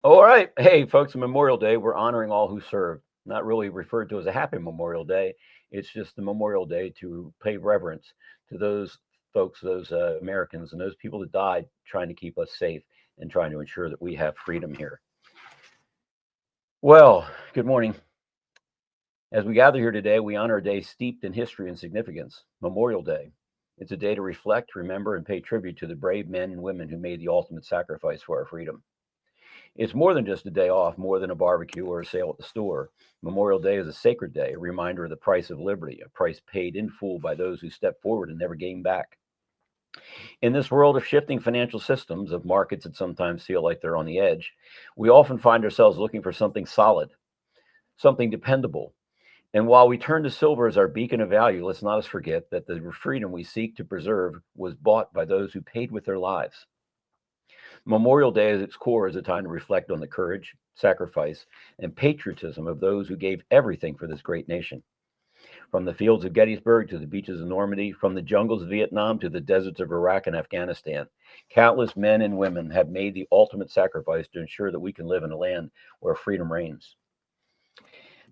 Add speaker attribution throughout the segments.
Speaker 1: All right. Hey, folks, Memorial Day, we're honoring all who served. Not really referred to as a happy Memorial Day. It's just the Memorial Day to pay reverence to those folks, those Americans, and those people that died trying to keep us safe and trying to ensure that we have freedom here. Well, good morning. As we gather here today, we honor a day steeped in history and significance, Memorial Day. It's a day to reflect, remember, and pay tribute to the brave men and women who made the ultimate sacrifice for our freedom. It's more than just a day off, more than a barbecue or a sale at the store. Memorial Day is a sacred day, a reminder of the price of liberty, a price paid in full by those who stepped forward and never gained back. In this world of shifting financial systems, of markets that sometimes feel like they're on the edge, we often find ourselves looking for something solid, something dependable. And while we turn to silver as our beacon of value, let's not forget that the freedom we seek to preserve was bought by those who paid with their lives. Memorial Day, at its core, is a time to reflect on the courage, sacrifice, and patriotism of those who gave everything for this great nation. From the fields of Gettysburg to the beaches of Normandy, from the jungles of Vietnam to the deserts of Iraq and Afghanistan, countless men and women have made the ultimate sacrifice to ensure that we can live in a land where freedom reigns.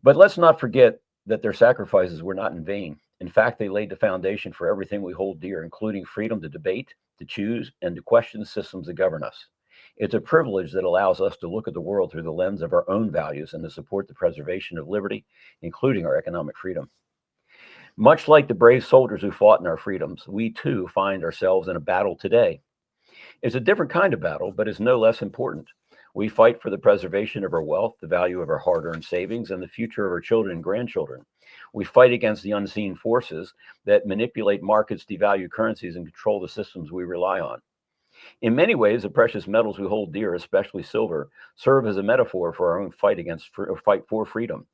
Speaker 1: But let's not forget that their sacrifices were not in vain. In fact, they laid the foundation for everything we hold dear, including freedom to debate, to choose, and to question the systems that govern us. It's a privilege that allows us to look at the world through the lens of our own values and to support the preservation of liberty, including our economic freedom. Much like the brave soldiers who fought in our freedoms, we too find ourselves in a battle today. It's a different kind of battle, but it's no less important. We fight for the preservation of our wealth, the value of our hard earned savings, and the future of our children and grandchildren. We fight against the unseen forces that manipulate markets, devalue currencies, and control the systems we rely on. In many ways, the precious metals we hold dear, especially silver, serve as a metaphor for our own fight for freedom.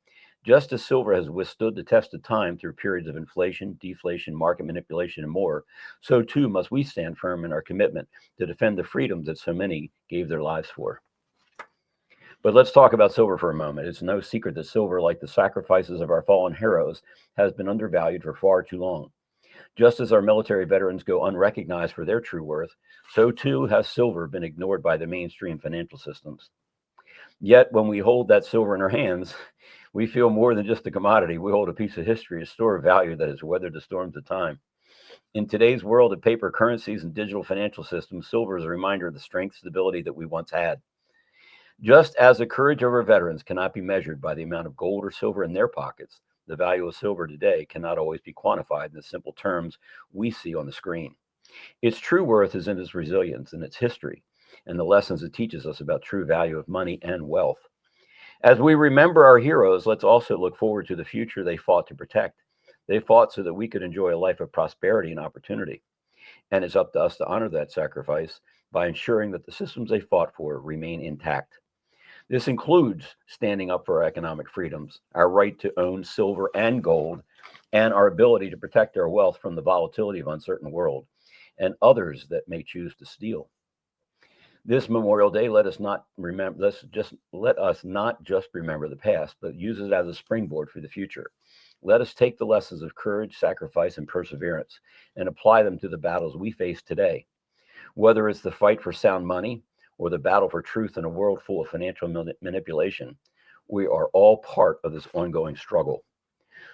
Speaker 1: Just as silver has withstood the test of time through periods of inflation, deflation, market manipulation, and more, so too must we stand firm in our commitment to defend the freedoms that so many gave their lives for. But let's talk about silver for a moment. It's no secret that silver, like the sacrifices of our fallen heroes, has been undervalued for far too long. Just as our military veterans go unrecognized for their true worth, so too has silver been ignored by the mainstream financial systems. Yet, when we hold that silver in our hands, we feel more than just a commodity. We hold a piece of history, a store of value that has weathered the storms of time. In today's world of paper currencies and digital financial systems, silver is a reminder of the strength and stability that we once had. Just as the courage of our veterans cannot be measured by the amount of gold or silver in their pockets, the value of silver today cannot always be quantified in the simple terms we see on the screen. Its true worth is in its resilience and its history, and the lessons it teaches us about true value of money and wealth. As we remember our heroes, let's also look forward to the future they fought to protect. They fought so that we could enjoy a life of prosperity and opportunity. And it's up to us to honor that sacrifice by ensuring that the systems they fought for remain intact. This includes standing up for our economic freedoms, our right to own silver and gold, and our ability to protect our wealth from the volatility of uncertain world and others that may choose to steal. This Memorial Day, let us not just remember the past, but use it as a springboard for the future. Let us take the lessons of courage, sacrifice, and perseverance and apply them to the battles we face today. Whether it's the fight for sound money or the battle for truth in a world full of financial manipulation, we are all part of this ongoing struggle.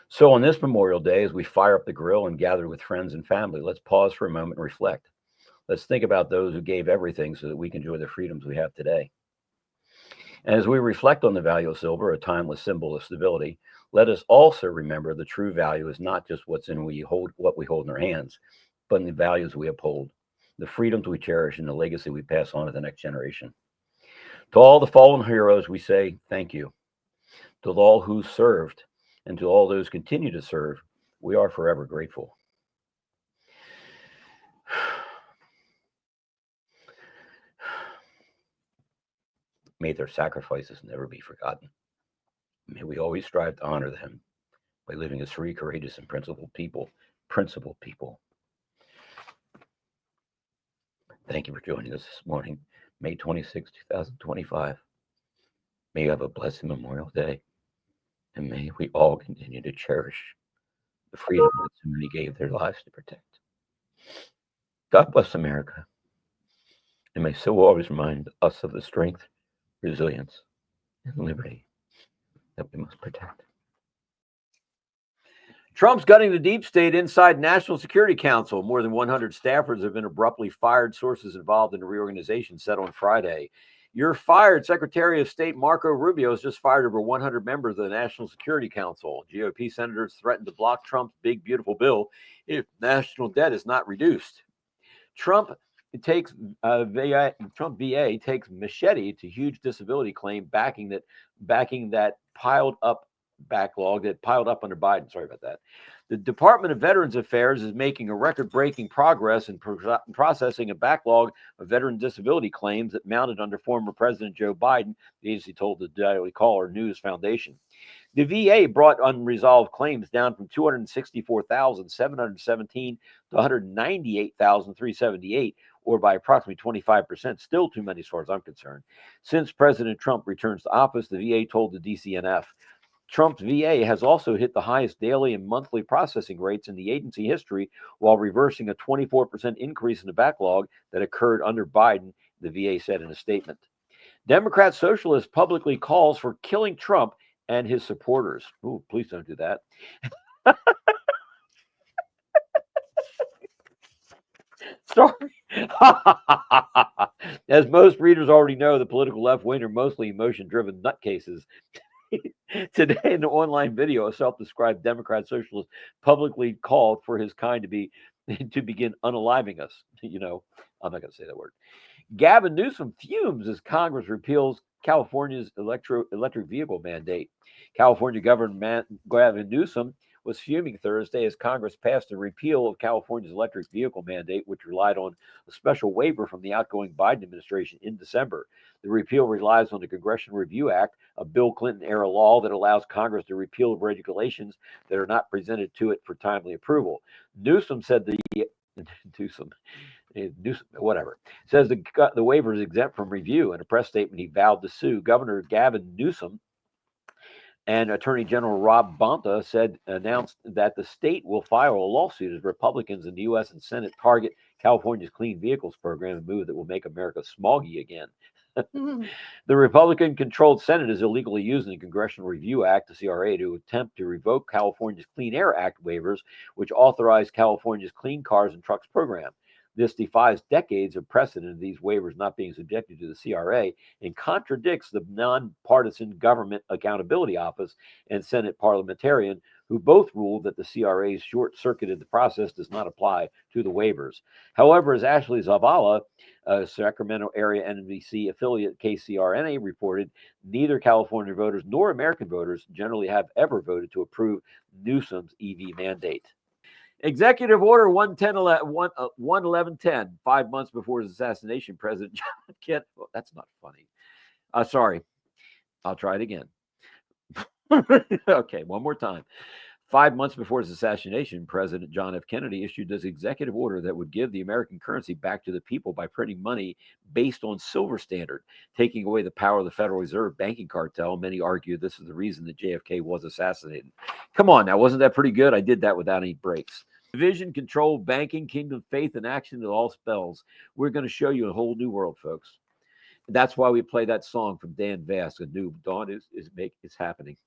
Speaker 1: So on this Memorial Day, as we fire up the grill and gather with friends and family, let's pause for a moment and reflect. Let's think about those who gave everything so that we can enjoy the freedoms we have today. And as we reflect on the value of silver, a timeless symbol of stability, let us also remember the true value is not just what we hold in our hands, but in the values we uphold, the freedoms we cherish, and the legacy we pass on to the next generation. To all the fallen heroes, we say thank you. To all who served and to all those who continue to serve, we are forever grateful. May their sacrifices never be forgotten. May we always strive to honor them by living as free, courageous, and principled people. Principled people. Thank you for joining us this morning, May 26, 2025. May you have a blessed Memorial Day, and may we all continue to cherish the freedom that so many gave their lives to protect. God bless America, and may so always remind us of the strength, resilience, and liberty that we must protect. Trump's gutting the deep state inside National Security Council. More than 100 staffers have been abruptly fired, sources involved in the reorganization said on Friday. You're fired. Secretary of State Marco Rubio has just fired over 100 members of the National Security Council. GOP senators threatened to block Trump's big, beautiful bill if national debt is not reduced. Trump VA takes machete to huge disability claim backing that piled up backlog that piled up under Biden. Sorry about that. The Department of Veterans Affairs is making a record-breaking progress in processing a backlog of veteran disability claims that mounted under former President Joe Biden, the agency told the Daily Caller News Foundation. The VA brought unresolved claims down from 264,717 to 198,378, or by approximately 25%. Still too many as far as I'm concerned. Since President Trump returns to office, the VA told the DCNF. Trump's VA has also hit the highest daily and monthly processing rates in the agency history, while reversing a 24% increase in the backlog that occurred under Biden, the VA said in a statement. Democrat Socialist publicly calls for killing Trump and his supporters. Ooh, please don't do that. Sorry. As most readers already know, the political left wing are mostly emotion-driven nutcases. Today, in an online video, a self-described Democrat socialist publicly called for his kind to begin unaliving us. I'm not going to say that word. Gavin Newsom fumes as Congress repeals California's electric vehicle mandate. California Governor Gavin Newsom was fuming Thursday as Congress passed a repeal of California's electric vehicle mandate, which relied on a special waiver from the outgoing Biden administration in December. The repeal relies on the Congressional Review Act, a Bill Clinton-era law that allows Congress to repeal regulations that are not presented to it for timely approval. Newsom said whatever, says the waiver is exempt from review. In a press statement, he vowed to sue. Governor Gavin Newsom and Attorney General Rob Bonta announced that the state will file a lawsuit as Republicans in the U.S. and Senate target California's Clean Vehicles program, a move that will make America smoggy again. The Republican-controlled Senate is illegally using the Congressional Review Act, the CRA, to attempt to revoke California's Clean Air Act waivers, which authorize California's Clean Cars and Trucks program. This defies decades of precedent of these waivers not being subjected to the CRA and contradicts the nonpartisan Government Accountability Office and Senate parliamentarian who both ruled that the CRA's short-circuited the process does not apply to the waivers. However, as Ashley Zavala, Sacramento area NBC affiliate KCRNA reported, neither California voters nor American voters generally have ever voted to approve Newsom's EV mandate. Executive Order 11110, 5 months before his assassination, President John F. Kennedy. Oh, that's not funny. Sorry. I'll try it again. Okay, one more time. 5 months before his assassination, President John F. Kennedy issued this executive order that would give the American currency back to the people by printing money based on silver standard, taking away the power of the Federal Reserve banking cartel. Many argue this is the reason that JFK was assassinated. Come on now, wasn't that pretty good? I did that without any breaks. Division.Control.Banking, Kingdom Faith in Action at all spells. We're going to show you a whole new world, folks. That's why we play that song from Dan Vass, A New Dawn is happening.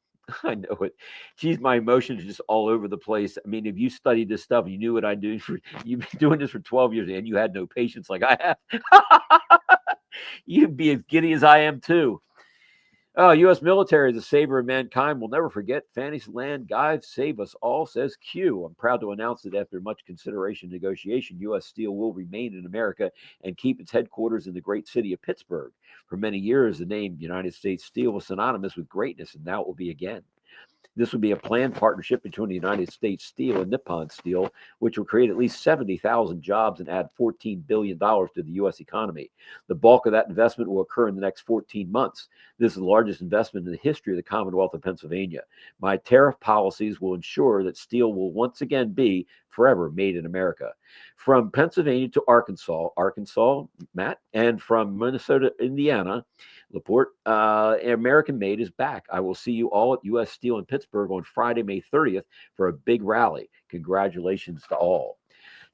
Speaker 1: I know it. Geez, my emotions are just all over the place. I mean, if you studied this stuff, you knew what I do. You've been doing this for 12 years, and you had no patience like I have. You'd be as giddy as I am, too. U.S. military, the savior of mankind, will never forget. Fantasyland guides save us all, says Q. I'm proud to announce that after much consideration and negotiation, U.S. Steel will remain in America and keep its headquarters in the great city of Pittsburgh. For many years, the name United States Steel was synonymous with greatness, and now it will be again. This would be a planned partnership between the United States Steel and Nippon Steel, which will create at least 70,000 jobs and add $14 billion to the U.S. economy. The bulk of that investment will occur in the next 14 months. This is the largest investment in the history of the Commonwealth of Pennsylvania. My tariff policies will ensure that steel will once again be forever made in America. From Pennsylvania to Arkansas, Matt, and from Minnesota, Indiana, Laporte, American made is back. I will see you all at U.S. Steel in Pittsburgh on Friday, May 30th for a big rally. Congratulations to all.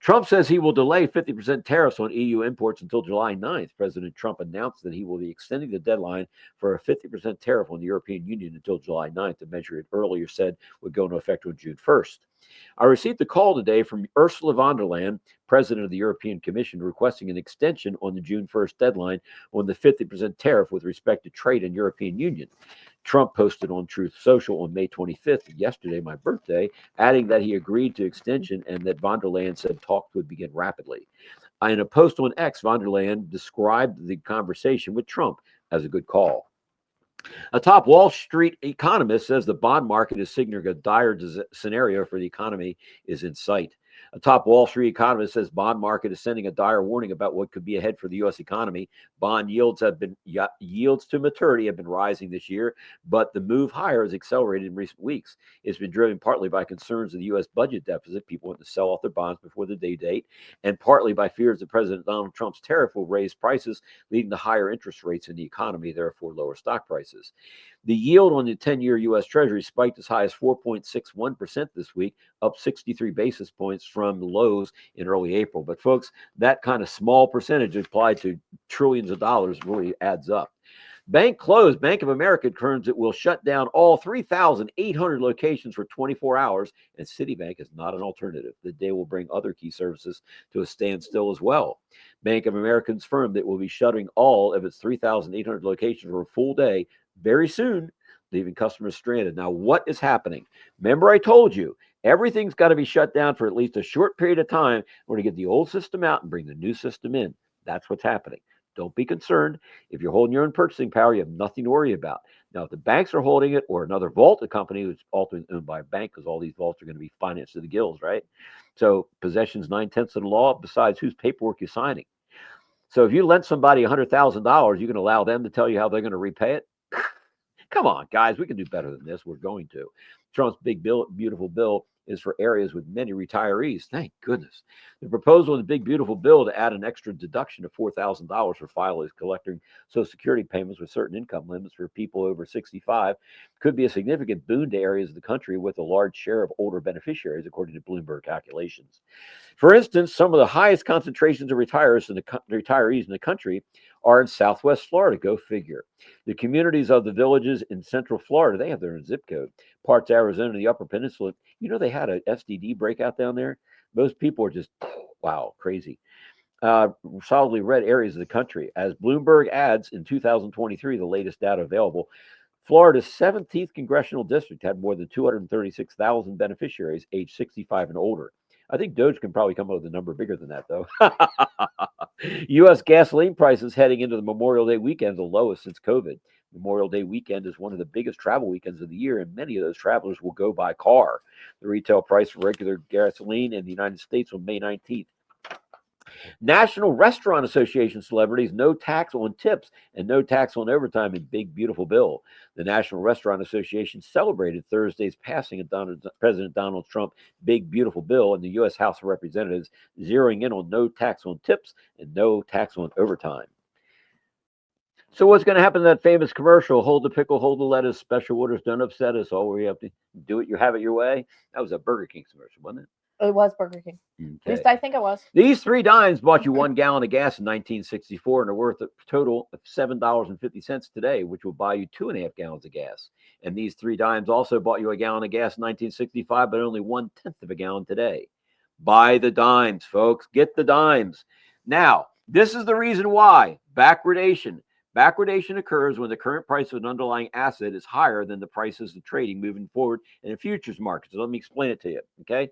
Speaker 1: Trump says he will delay 50% tariffs on EU imports until July 9th. President Trump announced that he will be extending the deadline for a 50% tariff on the European Union until July 9th, a measure it earlier said would go into effect on June 1st. I received a call today from Ursula von der Leyen, president of the European Commission, requesting an extension on the June 1st deadline on the 50% tariff with respect to trade in European Union. Trump posted on Truth Social on May 25th, yesterday, my birthday, adding that he agreed to extension and that von der Leyen said talks would begin rapidly. In a post on X, von der Leyen described the conversation with Trump as a good call. A top Wall Street economist says the bond market is signaling a dire scenario for the economy is in sight. A top Wall Street economist says bond market is sending a dire warning about what could be ahead for the U.S. economy. Bond yields to maturity have been rising this year, but the move higher has accelerated in recent weeks. It's been driven partly by concerns of the U.S. budget deficit, people want to sell off their bonds before the date, and partly by fears that President Donald Trump's tariff will raise prices, leading to higher interest rates in the economy, therefore lower stock prices. The yield on the 10-year U.S. Treasury spiked as high as 4.61% this week, up 63 basis points from the lows in early April. But folks, that kind of small percentage applied to trillions of dollars really adds up. Bank closed. Bank of America confirms it will shut down all 3,800 locations for 24 hours, and Citibank is not an alternative. The day will bring other key services to a standstill as well. Bank of America confirmed that it will be shutting all of its 3,800 locations for a full day very soon, leaving customers stranded. Now, what is happening? Remember, I told you everything's got to be shut down for at least a short period of time. We're going to get the old system out and bring the new system in. That's what's happening. Don't be concerned. If you're holding your own purchasing power, you have nothing to worry about. Now, if the banks are holding it or another vault, a company who's ultimately owned by a bank, because all these vaults are going to be financed to the gills, right? So possession's 9/10 of the law, besides whose paperwork you're signing. So if you lent somebody $100,000, you can allow them to tell you how they're going to repay it? Come on, guys, we can do better than this. We're going to. Trump's big bill, beautiful bill is for areas with many retirees. Thank goodness. The proposal in the big, beautiful bill to add an extra deduction of $4,000 for filers collecting Social Security payments with certain income limits for people over 65 could be a significant boon to areas of the country with a large share of older beneficiaries, according to Bloomberg calculations. For instance, some of the highest concentrations of retirees in the country are in Southwest Florida. Go figure. The communities of the villages in Central Florida, they have their own zip code. Parts of Arizona and the Upper Peninsula, they had a STD breakout down there. Most people are just, wow, crazy. Solidly red areas of the country. As Bloomberg adds, in 2023, the latest data available, Florida's 17th congressional district had more than 236,000 beneficiaries aged 65 and older. I think Doge can probably come up with a number bigger than that, though. U.S. gasoline prices heading into the Memorial Day weekend, the lowest since COVID. Memorial Day weekend is one of the biggest travel weekends of the year, and many of those travelers will go by car. The retail price for regular gasoline in the United States on May 19th. National Restaurant Association celebrities, no tax on tips and no tax on overtime in big, beautiful bill. The National Restaurant Association celebrated Thursday's passing of President Donald Trump's big, beautiful bill in the U.S. House of Representatives, zeroing in on no tax on tips and no tax on overtime. So what's going to happen to that famous commercial, hold the pickle, hold the lettuce, special orders don't upset us, all we have to do it, you have it your way? That was a Burger King commercial, wasn't it?
Speaker 2: It was Burger King.
Speaker 1: Okay.
Speaker 2: At least I think it was.
Speaker 1: These 3 dimes bought you 1 gallon of gas in 1964 and are worth a total of $7.50 today, which will buy you 2.5 gallons of gas. And these 3 dimes also bought you a gallon of gas in 1965, but only 1/10 of a gallon today. Buy the dimes, folks. Get the dimes. Now, this is the reason why. Backwardation. Backwardation occurs when the current price of an underlying asset is higher than the prices of trading moving forward in the futures market. So let me explain it to you, okay?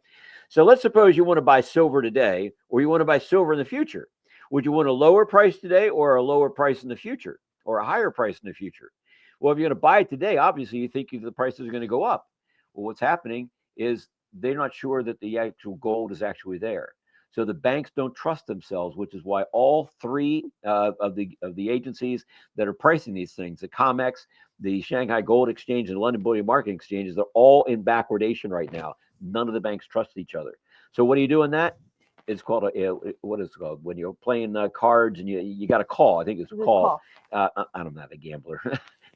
Speaker 1: So let's suppose you want to buy silver today, or you want to buy silver in the future. Would you want a lower price today or a lower price in the future, or a higher price in the future? Well, if you're going to buy it today, obviously you think the prices are going to go up. Well, what's happening is they're not sure that the actual gold is actually there. So the banks don't trust themselves, which is why all 3 of the agencies that are pricing these things, the COMEX, the Shanghai Gold Exchange, and the London Bullion Market Exchanges, they're all in backwardation right now. None of the banks trust each other. So what do you do in that? It's called what is it called when you're playing cards and you got a call. I think it's called. I'm not a gambler.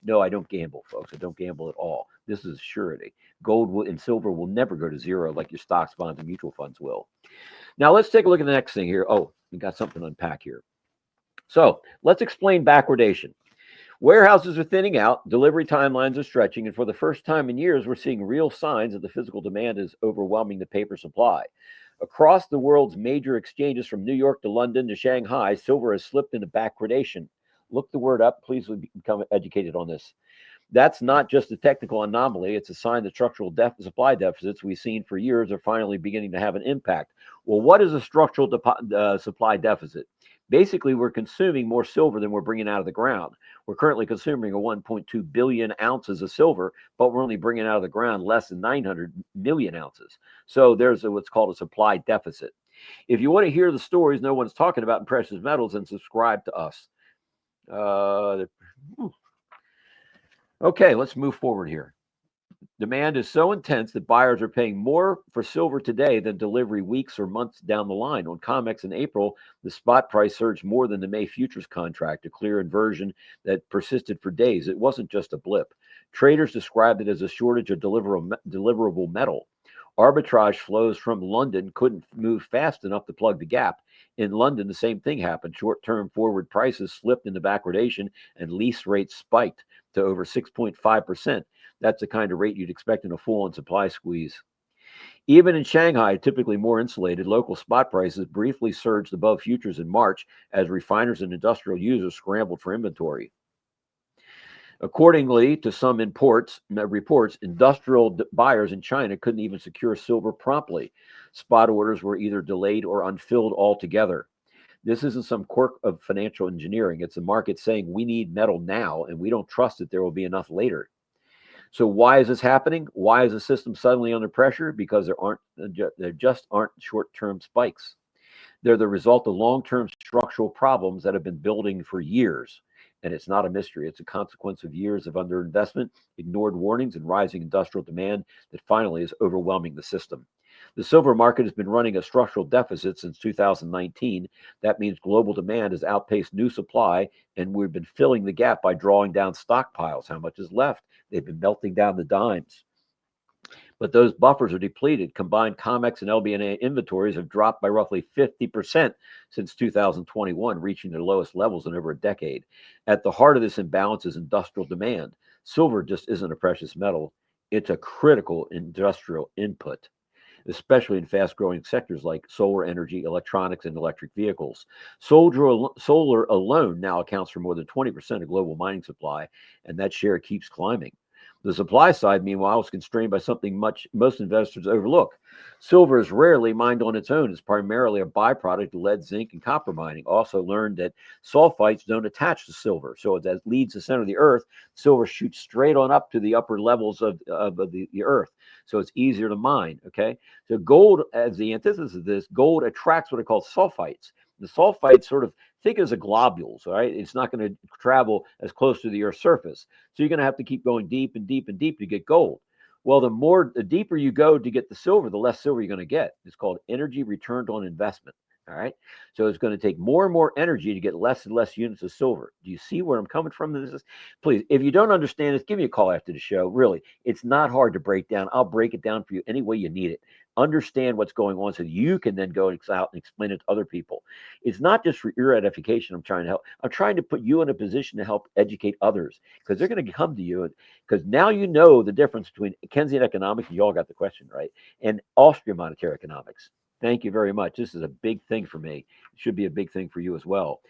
Speaker 1: No, I don't gamble, folks. I don't gamble at all. This is surety. Gold and silver will never go to zero like your stocks, bonds, and mutual funds will. Now let's take a look at the next thing here. Oh, we got something to unpack here. So let's explain backwardation. Warehouses are thinning out, delivery timelines are stretching, and for the first time in years, we're seeing real signs that the physical demand is overwhelming the paper supply. Across the world's major exchanges, from New York to London to Shanghai, silver has slipped into backwardation. Look the word up. Please become educated on this. That's not just a technical anomaly. It's a sign that structural supply deficits we've seen for years are finally beginning to have an impact. Well, what is a structural supply deficit? Basically, we're consuming more silver than we're bringing out of the ground. We're currently consuming 1.2 billion ounces of silver, but we're only bringing out of the ground less than 900 million ounces. So there's what's called a supply deficit. If you want to hear the stories no one's talking about in precious metals, then subscribe to us. Okay, let's move forward here. Demand is so intense that buyers are paying more for silver today than delivery weeks or months down the line. On COMEX in April, the spot price surged more than the May futures contract, a clear inversion that persisted for days. It wasn't just a blip. Traders described it as a shortage of deliverable metal. Arbitrage flows from London couldn't move fast enough to plug the gap. In London, the same thing happened. Short-term forward prices slipped into backwardation and lease rates spiked to over 6.5%. That's the kind of rate you'd expect in a full-on supply squeeze. Even in Shanghai, typically more insulated, local spot prices briefly surged above futures in March as refiners and industrial users scrambled for inventory. Accordingly to some reports, industrial buyers in China couldn't even secure silver promptly. Spot orders were either delayed or unfilled altogether. This isn't some quirk of financial engineering. It's the market saying we need metal now, and we don't trust that there will be enough later. So why is this happening? Why is the system suddenly under pressure? Because there just aren't short-term spikes. They're the result of long-term structural problems that have been building for years. And it's not a mystery. It's a consequence of years of underinvestment, ignored warnings, and rising industrial demand that finally is overwhelming the system. The silver market has been running a structural deficit since 2019. That means global demand has outpaced new supply, and we've been filling the gap by drawing down stockpiles. How much is left? They've been melting down the dimes. But those buffers are depleted. Combined COMEX and LBNA inventories have dropped by roughly 50% since 2021, reaching their lowest levels in over a decade. At the heart of this imbalance is industrial demand. Silver just isn't a precious metal. It's a critical industrial input, especially in fast-growing sectors like solar energy, electronics, and electric vehicles. Solar alone now accounts for more than 20% of global mining supply, and that share keeps climbing. The supply side, meanwhile, is constrained by something most investors overlook. Silver is rarely mined on its own. It's primarily a byproduct of lead, zinc, and copper mining. Also learned that sulfides don't attach to silver. So as that leaves the center of the earth, silver shoots straight on up to the upper levels of the earth. So it's easier to mine, okay? So gold, as the antithesis of this, gold attracts what are called sulfides. The sulfides sort of think as a globules, all right? It's not going to travel as close to the Earth's surface. So you're going to have to keep going deep and deep and deep to get gold. Well, the deeper you go to get the silver, the less silver you're going to get. It's called energy returned on investment. All right. So it's going to take more and more energy to get less and less units of silver. Do you see where I'm coming from? Please, if you don't understand this, give me a call after the show. Really, it's not hard to break down. I'll break it down for you any way you need it. Understand what's going on so you can then go out and explain it to other people. It's not just for your edification. I'm trying to help. I'm trying to put you in a position to help educate others, because they're going to come to you, because now you know the difference between Keynesian economics, and you all got the question right, and Austrian monetary economics. Thank you very much. This is a big thing for me. It should be a big thing for you as well.